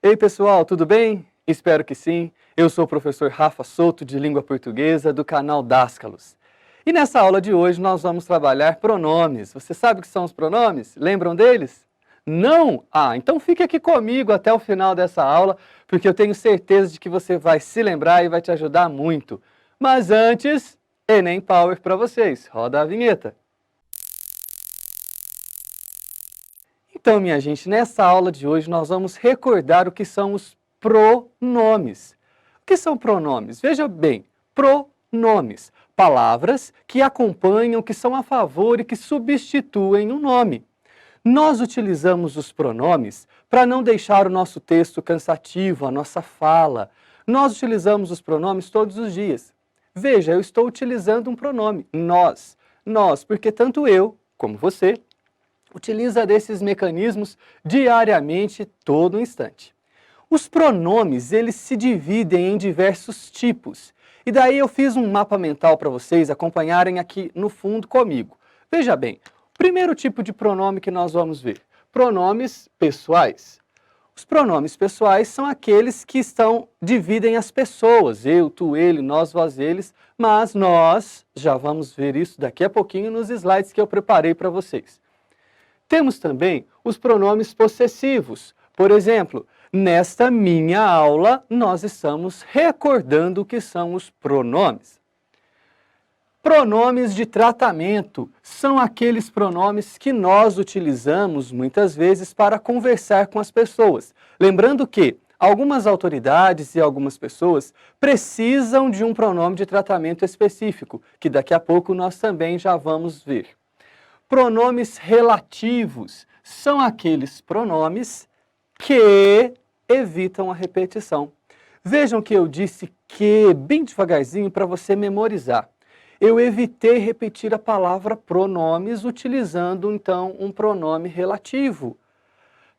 Ei pessoal, tudo bem? Espero que sim. Eu sou o professor Rafa Souto, de Língua Portuguesa, do canal Dascalos. E nessa aula de hoje nós vamos trabalhar pronomes. Você sabe o que são os pronomes? Lembram deles? Não? Ah, então fique aqui comigo até o final dessa aula, porque eu tenho certeza de que você vai se lembrar e vai te ajudar muito. Mas antes, Enem Power para vocês. Roda a vinheta. Então, minha gente, nessa aula de hoje nós vamos recordar o que são os pronomes. O que são pronomes? Veja bem, pronomes, palavras que acompanham, que são a favor e que substituem um nome. Nós utilizamos os pronomes para não deixar o nosso texto cansativo, a nossa fala. Nós utilizamos os pronomes todos os dias. Veja, eu estou utilizando um pronome, nós, porque tanto eu como você utiliza desses mecanismos diariamente, todo instante. Os pronomes, eles se dividem em diversos tipos. E daí eu fiz um mapa mental para vocês acompanharem aqui no fundo comigo. Veja bem, o primeiro tipo de pronome que nós vamos ver, pronomes pessoais. Os pronomes pessoais são aqueles que dividem as pessoas, eu, tu, ele, nós, vós, eles, mas nós já vamos ver isso daqui a pouquinho nos slides que eu preparei para vocês. Temos também os pronomes possessivos. Por exemplo, nesta minha aula, nós estamos recordando o que são os pronomes. Pronomes de tratamento são aqueles pronomes que nós utilizamos muitas vezes para conversar com as pessoas. Lembrando que algumas autoridades e algumas pessoas precisam de um pronome de tratamento específico, que daqui a pouco nós também já vamos ver. Pronomes relativos são aqueles pronomes que evitam a repetição. Vejam que eu disse que bem devagarzinho para você memorizar. Eu evitei repetir a palavra pronomes utilizando então um pronome relativo.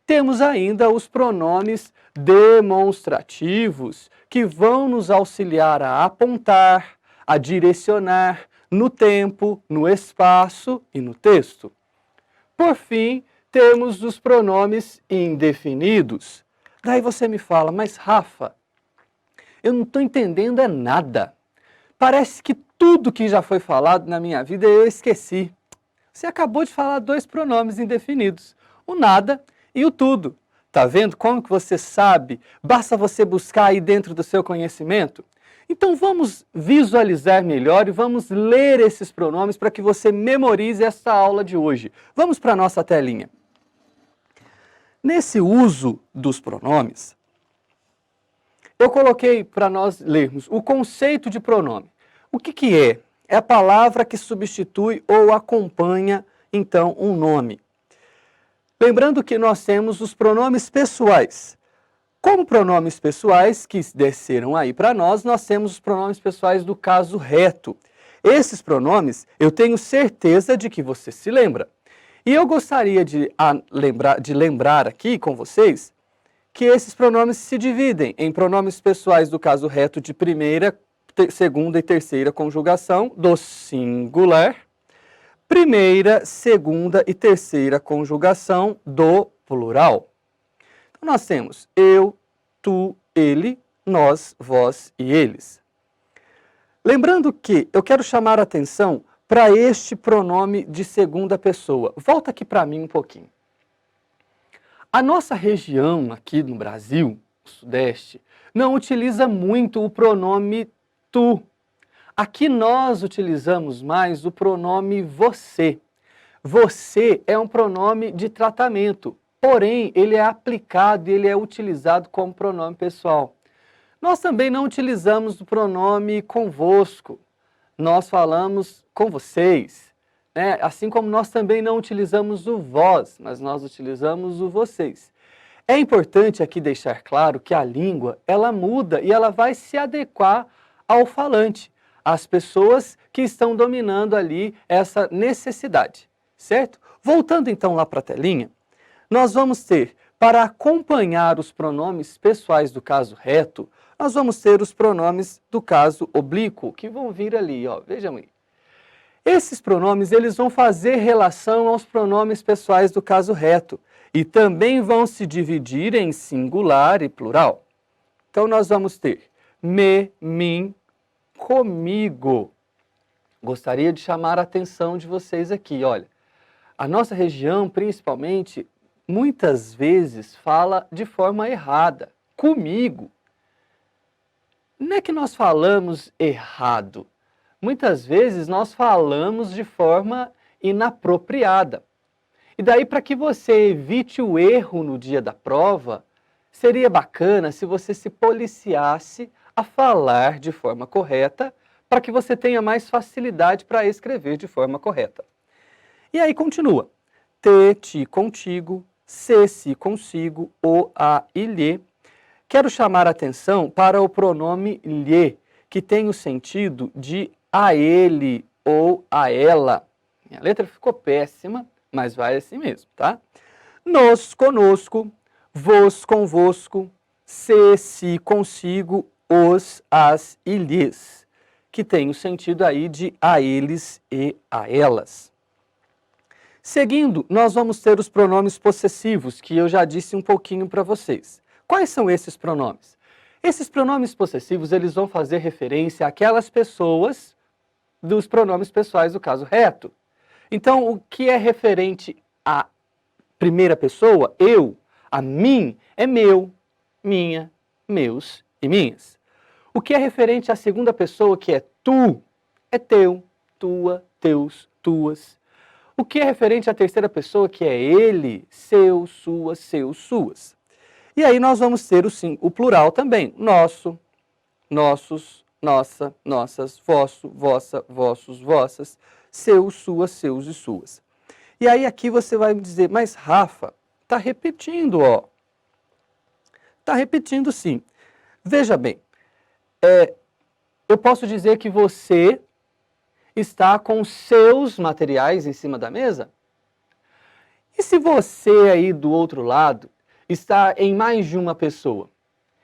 Temos ainda os pronomes demonstrativos que vão nos auxiliar a apontar, a direcionar, no tempo, no espaço e no texto. Por fim, temos os pronomes indefinidos. Daí você me fala, mas Rafa, eu não estou entendendo nada. Parece que tudo que já foi falado na minha vida eu esqueci. Você acabou de falar dois pronomes indefinidos, o nada e o tudo. Tá vendo como que você sabe? Basta você buscar aí dentro do seu conhecimento. Então vamos visualizar melhor e vamos ler esses pronomes para que você memorize essa aula de hoje. Vamos para a nossa telinha. Nesse uso dos pronomes, eu coloquei para nós lermos o conceito de pronome. O que é? É a palavra que substitui ou acompanha, então, um nome. Lembrando que nós temos os pronomes pessoais. Como pronomes pessoais que desceram aí para nós temos os pronomes pessoais do caso reto. Esses pronomes, eu tenho certeza de que você se lembra. E eu gostaria de lembrar aqui com vocês que esses pronomes se dividem em pronomes pessoais do caso reto de primeira, segunda e terceira conjugação do singular, primeira, segunda e terceira conjugação do plural. Então, nós temos eu, tu, ele, nós, vós e eles. Lembrando que eu quero chamar a atenção para este pronome de segunda pessoa. Volta aqui para mim um pouquinho. A nossa região aqui no Brasil, o Sudeste, não utiliza muito o pronome tu. Aqui nós utilizamos mais o pronome você. Você é um pronome de tratamento. Porém, ele é aplicado e ele é utilizado como pronome pessoal. Nós também não utilizamos o pronome convosco. Nós falamos com vocês, né? Assim como nós também não utilizamos o vós, mas nós utilizamos o vocês. É importante aqui deixar claro que a língua, ela muda e ela vai se adequar ao falante, às pessoas que estão dominando ali essa necessidade, certo? Voltando então lá para a telinha, nós vamos ter, para acompanhar os pronomes pessoais do caso reto, nós vamos ter os pronomes do caso oblíquo, que vão vir ali, ó, vejam aí. Esses pronomes, eles vão fazer relação aos pronomes pessoais do caso reto. e também vão se dividir em singular e plural. Então, nós vamos ter me, mim, comigo. Gostaria de chamar a atenção de vocês aqui, olha. A nossa região, principalmente, muitas vezes fala de forma errada. Comigo. Não é que nós falamos errado. Muitas vezes nós falamos de forma inapropriada. E daí, para que você evite o erro no dia da prova, seria bacana se você se policiasse a falar de forma correta, para que você tenha mais facilidade para escrever de forma correta. E aí continua. Te, ti, contigo, se, si, consigo, o, a e lhe. Quero chamar a atenção para o pronome lhe, que tem o sentido de a ele ou a ela. Minha letra ficou péssima, mas vai assim mesmo, tá? Nos, conosco, vos, convosco, se, si, consigo, os, as e lhes, que tem o sentido aí de a eles e a elas. Seguindo, nós vamos ter os pronomes possessivos, que eu já disse um pouquinho para vocês. Quais são esses pronomes? Esses pronomes possessivos, eles vão fazer referência àquelas pessoas dos pronomes pessoais do caso reto. Então, o que é referente à primeira pessoa, eu, a mim, é meu, minha, meus e minhas. O que é referente à segunda pessoa, que é tu, é teu, tua, teus, tuas. O que é referente à terceira pessoa, que é ele, seu, suas, seus, suas. E aí nós vamos ter o plural também, nosso, nossos, nossa, nossas, vosso, vossa, vossos, vossas, seus, suas, seus e suas. E aí aqui você vai me dizer, mas Rafa, está repetindo, ó. Está repetindo sim. Veja bem, eu posso dizer que você está com seus materiais em cima da mesa? E se você aí do outro lado está em mais de uma pessoa?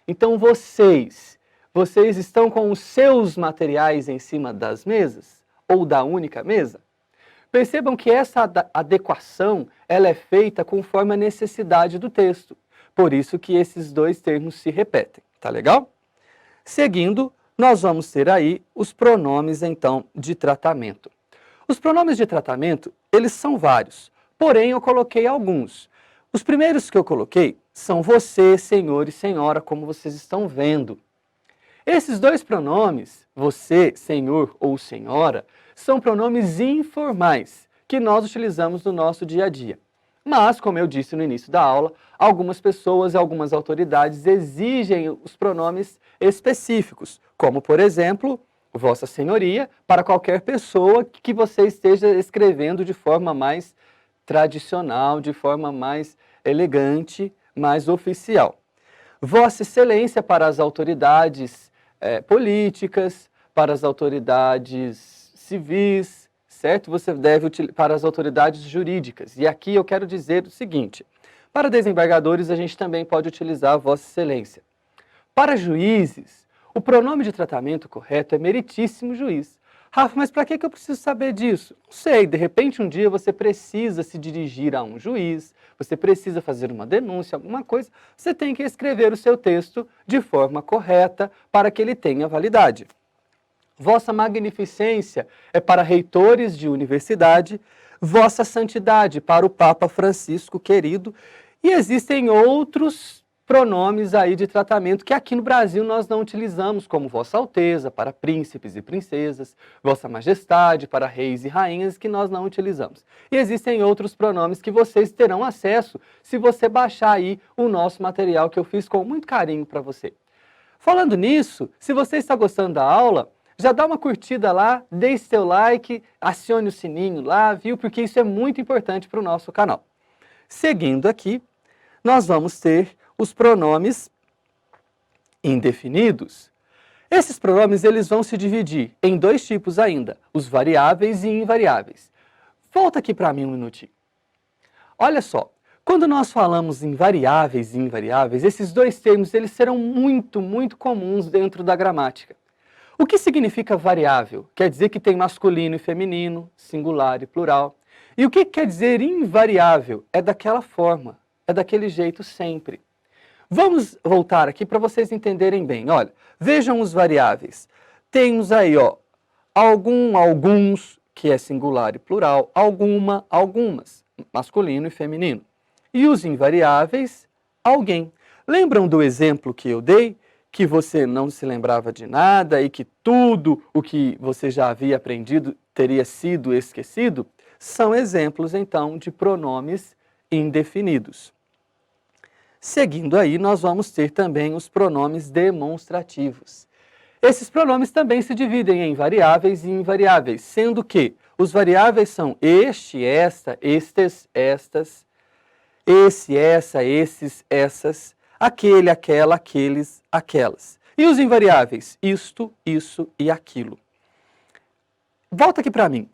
Então vocês estão com os seus materiais em cima das mesas? Ou da única mesa? Percebam que essa adequação ela é feita conforme a necessidade do texto. Por isso que esses dois termos se repetem. Tá legal? Seguindo, nós vamos ter aí os pronomes, então, de tratamento. Os pronomes de tratamento, eles são vários, porém eu coloquei alguns. Os primeiros que eu coloquei são você, senhor e senhora, como vocês estão vendo. Esses dois pronomes, você, senhor ou senhora, são pronomes informais que nós utilizamos no nosso dia a dia. Mas, como eu disse no início da aula, algumas pessoas e algumas autoridades exigem os pronomes específicos, como, por exemplo, Vossa Senhoria, para qualquer pessoa que você esteja escrevendo de forma mais tradicional, de forma mais elegante, mais oficial. Vossa Excelência para as autoridades políticas, para as autoridades civis, certo? Você deve utilizar para as autoridades jurídicas. E aqui eu quero dizer o seguinte, para desembargadores a gente também pode utilizar Vossa Excelência. Para juízes, o pronome de tratamento correto é meritíssimo juiz. Rafa, mas para que eu preciso saber disso? Não sei, de repente um dia você precisa se dirigir a um juiz, você precisa fazer uma denúncia, alguma coisa, você tem que escrever o seu texto de forma correta para que ele tenha validade. Vossa Magnificência é para reitores de universidade, Vossa Santidade para o Papa Francisco querido, e existem outros pronomes aí de tratamento que aqui no Brasil nós não utilizamos, como Vossa Alteza para príncipes e princesas, Vossa Majestade para reis e rainhas, que nós não utilizamos. E existem outros pronomes que vocês terão acesso se você baixar aí o nosso material que eu fiz com muito carinho para você. Falando nisso, se você está gostando da aula, já dá uma curtida lá, deixe seu like, acione o sininho lá, viu? Porque isso é muito importante para o nosso canal. Seguindo aqui, nós vamos ter os pronomes indefinidos. Esses pronomes eles vão se dividir em dois tipos ainda, os variáveis e invariáveis. Volta aqui para mim um minutinho. Olha só, quando nós falamos em variáveis e invariáveis, esses dois termos eles serão muito comuns dentro da gramática. O que significa variável? Quer dizer que tem masculino e feminino, singular e plural. E o que quer dizer invariável? É daquela forma. é daquele jeito sempre. Vamos voltar aqui para vocês entenderem bem. Olha, vejam os variáveis. Temos aí, ó, alguns, que é singular e plural, alguma, algumas, masculino e feminino. E os invariáveis, alguém. Lembram do exemplo que eu dei? Que você não se lembrava de nada e que tudo o que você já havia aprendido teria sido esquecido? São exemplos, então, de pronomes indefinidos. Seguindo aí, nós vamos ter também os pronomes demonstrativos. Esses pronomes também se dividem em variáveis e invariáveis, sendo que os variáveis são este, esta, estes, estas, esse, essa, esses, essas, aquele, aquela, aqueles, aquelas. E os invariáveis? Isto, isso e aquilo. Volta aqui para mim.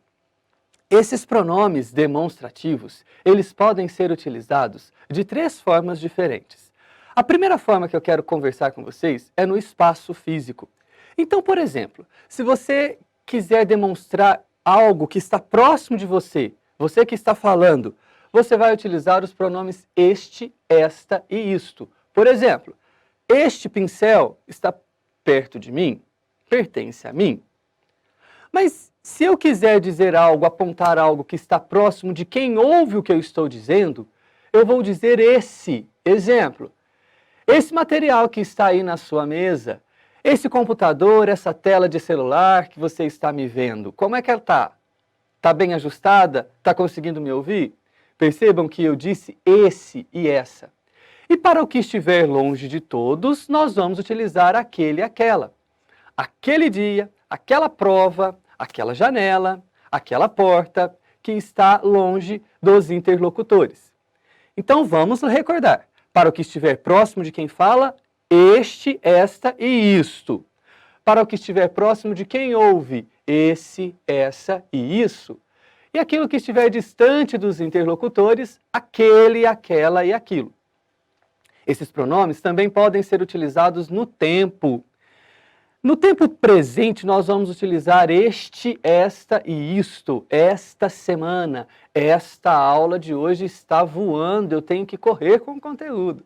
Esses pronomes demonstrativos, eles podem ser utilizados de 3 formas diferentes. A primeira forma que eu quero conversar com vocês é no espaço físico. Então, por exemplo, se você quiser demonstrar algo que está próximo de você, você que está falando, você vai utilizar os pronomes este, esta e isto. Por exemplo, este pincel está perto de mim, pertence a mim. Mas se eu quiser dizer algo, apontar algo que está próximo de quem ouve o que eu estou dizendo, eu vou dizer esse. Exemplo, esse material que está aí na sua mesa, esse computador, essa tela de celular que você está me vendo, como é que ela está? Está bem ajustada? Está conseguindo me ouvir? Percebam que eu disse esse e essa. E para o que estiver longe de todos, nós vamos utilizar aquele e aquela. Aquele dia, aquela prova, aquela janela, aquela porta que está longe dos interlocutores. Então vamos recordar. Para o que estiver próximo de quem fala, este, esta e isto. Para o que estiver próximo de quem ouve, esse, essa e isso. E aquilo que estiver distante dos interlocutores, aquele, aquela e aquilo. Esses pronomes também podem ser utilizados no tempo. No tempo presente, nós vamos utilizar este, esta e isto. Esta semana, esta aula de hoje está voando, eu tenho que correr com o conteúdo.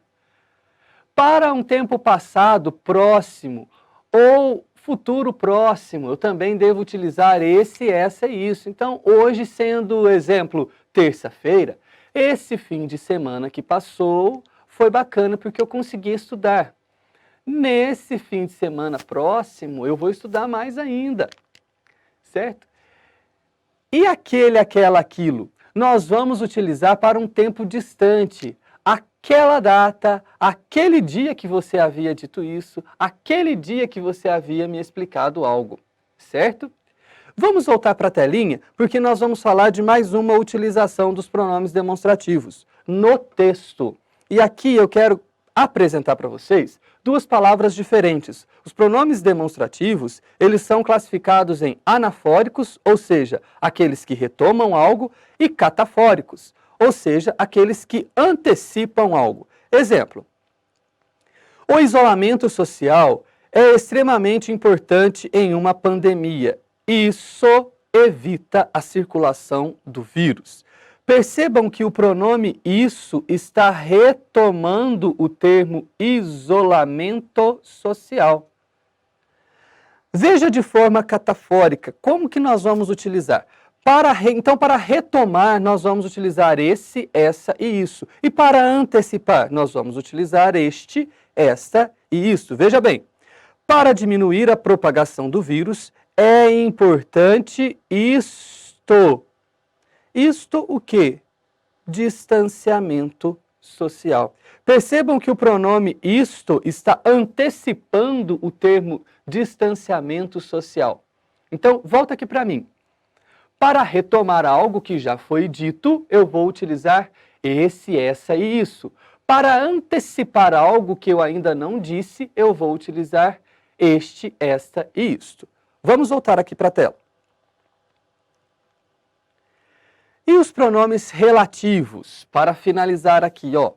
Para um tempo passado, próximo ou futuro próximo, eu também devo utilizar esse, essa e isso. Então, hoje sendo, exemplo, terça-feira, esse fim de semana que passou foi bacana porque eu consegui estudar. Nesse fim de semana próximo, eu vou estudar mais ainda, certo? E aquele, aquela, aquilo, nós vamos utilizar para um tempo distante. Aquela data, aquele dia que você havia dito isso, aquele dia que você havia me explicado algo, certo? Vamos voltar para a telinha, porque nós vamos falar de mais uma utilização dos pronomes demonstrativos no texto. E aqui eu quero apresentar para vocês 2 palavras diferentes. Os pronomes demonstrativos, eles são classificados em anafóricos, ou seja, aqueles que retomam algo, e catafóricos, ou seja, aqueles que antecipam algo. Exemplo, o isolamento social é extremamente importante em uma pandemia. Isso evita a circulação do vírus. Percebam que o pronome isso está retomando o termo isolamento social. Veja de forma catafórica como que nós vamos utilizar. Então, para retomar, nós vamos utilizar esse, essa e isso. E para antecipar, nós vamos utilizar este, esta e isso. Veja bem, para diminuir a propagação do vírus, é importante isto. Isto o quê? Distanciamento social. Percebam que o pronome isto está antecipando o termo distanciamento social. Então, volta aqui para mim. Para retomar algo que já foi dito, eu vou utilizar esse, essa e isso. Para antecipar algo que eu ainda não disse, eu vou utilizar este, esta e isto. Vamos voltar aqui para a tela. E os pronomes relativos, para finalizar aqui, ó,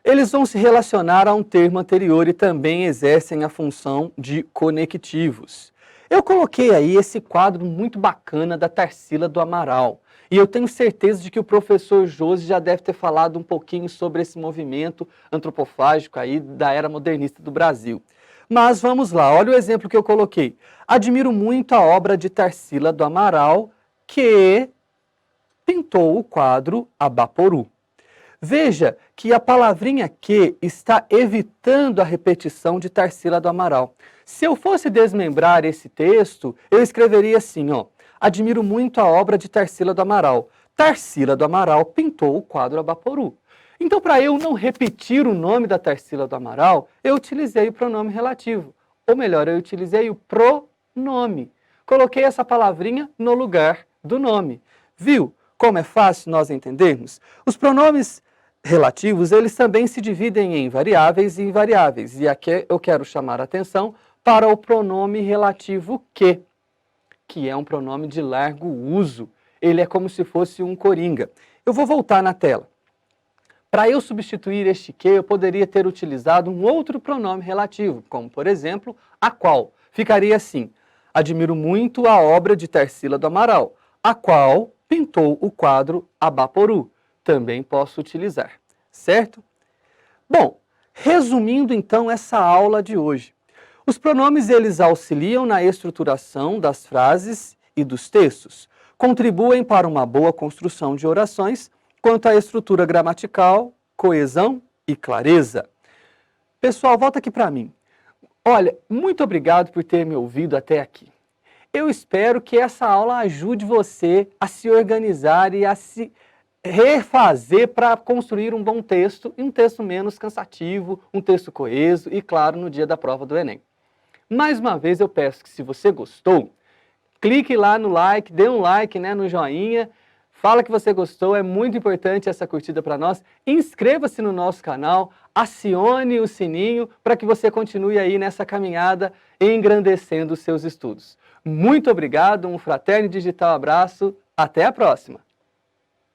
eles vão se relacionar a um termo anterior e também exercem a função de conectivos. Eu coloquei aí esse quadro muito bacana da Tarsila do Amaral. E eu tenho certeza de que o professor Josi já deve ter falado um pouquinho sobre esse movimento antropofágico aí da era modernista do Brasil. Mas vamos lá, olha o exemplo que eu coloquei. Admiro muito a obra de Tarsila do Amaral, que pintou o quadro Abaporu. Veja que a palavrinha que está evitando a repetição de Tarsila do Amaral. Se eu fosse desmembrar esse texto, eu escreveria assim, ó. Admiro muito a obra de Tarsila do Amaral. Tarsila do Amaral pintou o quadro Abaporu. Então, para eu não repetir o nome da Tarsila do Amaral, eu utilizei o pronome relativo. Ou melhor, eu utilizei o pronome. Coloquei essa palavrinha no lugar do nome. Viu como é fácil nós entendermos? Os pronomes relativos, eles também se dividem em variáveis e invariáveis. E aqui eu quero chamar a atenção para o pronome relativo que é um pronome de largo uso. Ele é como se fosse um coringa. Eu vou voltar na tela. Para eu substituir este que, eu poderia ter utilizado um outro pronome relativo, como, por exemplo, a qual. Ficaria assim: admiro muito a obra de Tarsila do Amaral, a qual pintou o quadro Abaporu. Também posso utilizar, certo? Bom, resumindo então essa aula de hoje. Os pronomes eles auxiliam na estruturação das frases e dos textos, contribuem para uma boa construção de orações, quanto à estrutura gramatical, coesão e clareza. Pessoal, volta aqui para mim. Olha, muito obrigado por ter me ouvido até aqui. Eu espero que essa aula ajude você a se organizar e a se refazer para construir um bom texto e um texto menos cansativo, um texto coeso e, claro, no dia da prova do Enem. Mais uma vez eu peço que, se você gostou, clique lá no like, dê um like, no joinha, fala que você gostou, é muito importante essa curtida para nós. Inscreva-se no nosso canal, acione o sininho para que você continue aí nessa caminhada engrandecendo os seus estudos. Muito obrigado, um fraterno e digital abraço, até a próxima!